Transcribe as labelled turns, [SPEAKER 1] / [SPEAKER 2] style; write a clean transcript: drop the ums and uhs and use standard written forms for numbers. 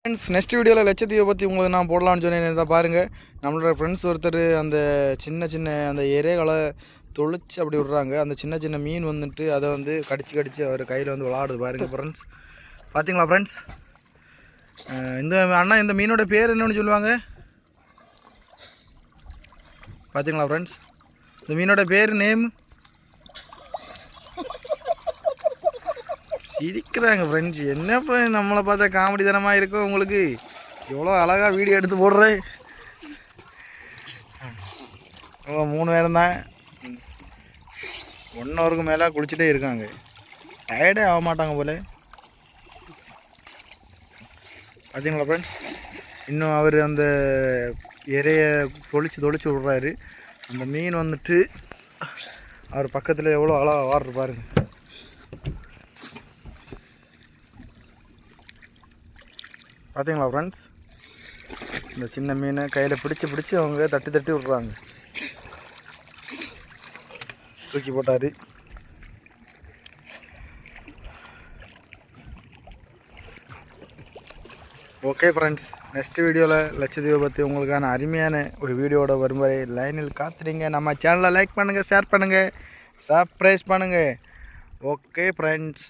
[SPEAKER 1] Friends next வீடியோவில் லட்சத்தீவை பற்றி உங்களுக்கு நான் போடலான்னு சொன்னேன். தான் பாருங்கள், நம்மளோட ஃப்ரெண்ட்ஸ் ஒருத்தர் அந்த சின்ன அந்த இறைகளை தொளிச்சு அப்படி விட்றாங்க. அந்த சின்ன மீன் வந்துட்டு அதை வந்து கடிச்சு அவர் கையில் வந்து விளாடுது பாருங்கள் ஃப்ரெண்ட்ஸ். பார்த்தீங்களா ஃப்ரெண்ட்ஸ்? இந்த அண்ணா இந்த மீனோட பேர் என்னன்னு சொல்லுவாங்க பார்த்தீங்களா ஃப்ரெண்ட்ஸ்? இந்த மீனோட பேர் நேம் சிரிக்கிறாங்க ஃப்ரெண்ட்ஸ். என்ன ஃப்ரெண்ட் நம்மளை பார்த்தா காமெடி தனமாக இருக்கும் உங்களுக்கு. எவ்வளோ அழகாக வீடியோ எடுத்து போடுறேன். 3 பேரும் தான் 1 ஹவருக்கு மேலே குளிச்சுட்டே இருக்காங்க. டயர்டே ஆக மாட்டாங்க போல. பார்த்தீங்களா ஃப்ரெண்ட்ஸ்? இன்னும் அவர் அந்த இறைய தொளிச்சு விட்றாரு. அந்த மீன் வந்துட்டு அவர் பக்கத்தில் எவ்வளோ அழகாக வாடுற பாருங்க. பார்த்தீங்களா ஃப்ரெண்ட்ஸ்? இந்த சின்ன மீனை கையில் பிடிச்சி அவங்க தட்டி விட்றாங்க. தூக்கி போட்டார். ஓகே ஃப்ரெண்ட்ஸ், நெக்ஸ்ட் வீடியோவில் லட்சத்தீவை பற்றி உங்களுக்கான அருமையான ஒரு வீடியோவோட வரும் வரை லைனில் காத்துறீங்க. நம்ம சேனலை லைக் பண்ணுங்கள், ஷேர் பண்ணுங்கள், சப்ஸ்கிரைப் பண்ணுங்கள். Okay friends.